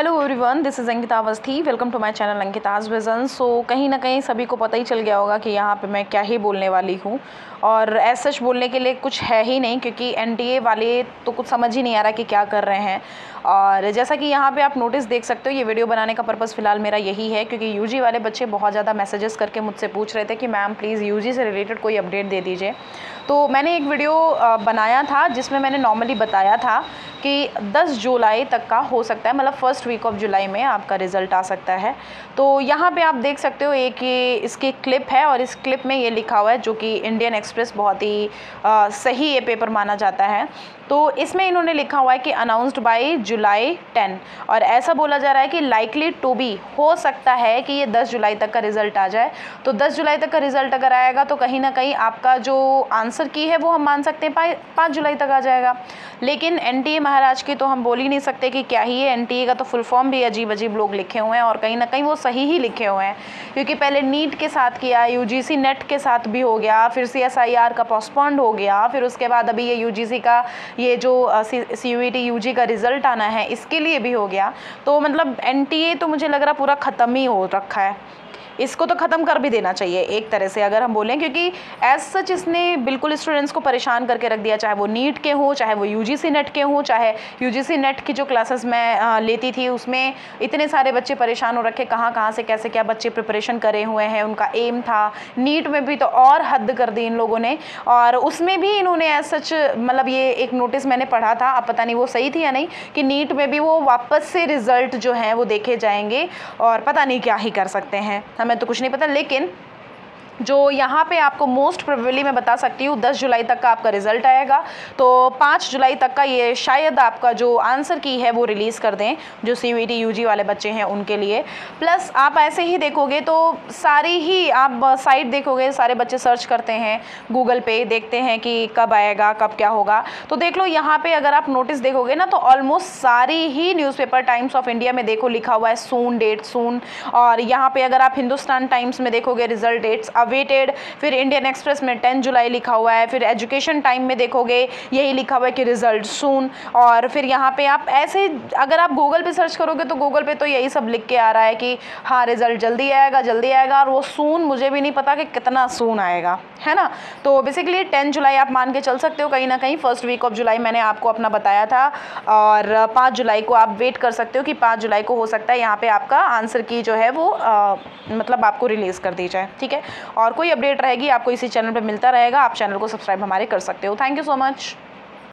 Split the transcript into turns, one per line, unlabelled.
Hello everyone, this is Ankita Awasthi. Welcome to my channel Ankita's vision. So कहीं ना कहीं सभी को पता ही चल गया होगा कि यहाँ पे मैं क्या ही बोलने वाली हूँ, और एज सच बोलने के लिए कुछ है ही नहीं, क्योंकि एनटीए वाले तो कुछ समझ ही नहीं आ रहा कि क्या कर रहे हैं। और जैसा कि यहाँ पे आप नोटिस देख सकते हो, ये वीडियो बनाने का पर्पज़ फ़िलहाल मेरा यही है, क्योंकि यूजी वाले बच्चे बहुत ज़्यादा मैसेजेस करके मुझसे पूछ रहे थे कि मैम प्लीज़ यूजी से रिलेटेड कोई अपडेट दे दीजिए। तो मैंने एक वीडियो बनाया था जिसमें मैंने नॉर्मली बताया था कि 10 जुलाई तक का हो सकता है, मतलब फर्स्ट वीक ऑफ जुलाई में आपका रिज़ल्ट आ सकता है। तो यहाँ पे आप देख सकते हो एक ये इसकी क्लिप है, और इस क्लिप में ये लिखा हुआ है, जो कि इंडियन एक्सप्रेस बहुत ही सही ये पेपर माना जाता है। तो इसमें इन्होंने लिखा हुआ है कि अनाउंस्ड बाय जुलाई 10, और ऐसा बोला जा रहा है कि लाइकली टू बी, हो सकता है कि ये 10 जुलाई तक का रिज़ल्ट आ जाए। तो 10 जुलाई तक का रिज़ल्ट अगर आएगा तो कहीं ना कहीं आपका जो आंसर की है वो हम मान सकते हैं 5 जुलाई तक आ जाएगा। लेकिन एनटीए महाराज की तो हम बोल ही नहीं सकते कि क्या ही है। एनटीए का तो फुल फॉर्म भी अजीब अजीब लोग लिखे हुए हैं, और कहीं ना कहीं वो सही ही लिखे हुए हैं, क्योंकि पहले नीट के साथ किया, यूजीसी नेट के साथ भी हो गया, फिर सीएसआईआर का पोस्टपोन्ड हो गया, फिर उसके बाद अभी ये यूजीसी का ये जो सीयूईटी यूजी का रिज़ल्ट आना है इसके लिए भी हो गया। तो मतलब एनटीए तो मुझे लग रहा पूरा ख़त्म ही हो रखा है। इसको तो ख़त्म कर भी देना चाहिए एक तरह से अगर हम बोलें, क्योंकि एज सच इसने बिल्कुल स्टूडेंट्स को परेशान करके रख दिया, चाहे वो नीट के हों, चाहे वो यूजीसी नेट के हों, चाहे यूजीसी नेट की जो क्लासेस मैं लेती थी उसमें इतने सारे बच्चे परेशान हो रखे, कहाँ से कैसे क्या बच्चे प्रिपरेशन करे हुए हैं, उनका एम था। नीट में भी तो और हद कर दी इन लोगों ने, और उसमें भी इन्होंने एज सच मतलब ये एक नोटिस मैंने पढ़ा था, अब पता नहीं वो सही थी या नहीं, कि नीट में भी वो वापस से रिज़ल्ट जो हैं वो देखे जाएंगे, और पता नहीं क्या ही कर सकते हैं, हमें तो कुछ नहीं पता। लेकिन जो यहाँ पे आपको मोस्ट प्रोबेबली मैं बता सकती हूँ 10 जुलाई तक का आपका रिज़ल्ट आएगा। तो 5 जुलाई तक का ये शायद आपका जो आंसर की है वो रिलीज़ कर दें, जो सीयूईटी यूजी वाले बच्चे हैं उनके लिए। प्लस आप ऐसे ही देखोगे तो सारी ही आप साइट देखोगे, सारे बच्चे सर्च करते हैं गूगल पे, देखते हैं कि कब आएगा, कब क्या होगा। तो देख लो यहाँ पे अगर आप नोटिस देखोगे ना, तो ऑलमोस्ट सारी ही न्यूज़पेपर, टाइम्स ऑफ इंडिया में देखो लिखा हुआ है सून, डेट सून। और यहाँ पे अगर आप हिंदुस्तान टाइम्स में देखोगे रिजल्ट डेट्स अवेटेड, फिर इंडियन एक्सप्रेस में 10 जुलाई लिखा हुआ है, फिर एजुकेशन टाइम में देखोगे यही लिखा हुआ है कि रिजल्ट सून। और फिर यहाँ पे आप ऐसे अगर आप गूगल पे सर्च करोगे तो गूगल पे तो यही सब लिख के आ रहा है कि हाँ रिजल्ट जल्दी आएगा जल्दी आएगा, और वो सून मुझे भी नहीं पता कि कितना सून आएगा, है ना। तो बेसिकली 10 जुलाई आप मान के चल सकते हो, कहीं ना कहीं फर्स्ट वीक ऑफ जुलाई मैंने आपको अपना बताया था, और 5 जुलाई को आप वेट कर सकते हो कि 5 जुलाई को हो सकता है यहाँ पे आपका आंसर की जो है वो मतलब आपको रिलीज़ कर दी जाए, ठीक है। और कोई अपडेट रहेगी आपको इसी चैनल पे मिलता रहेगा, आप चैनल को सब्सक्राइब हमारे कर सकते हो। Thank you so much.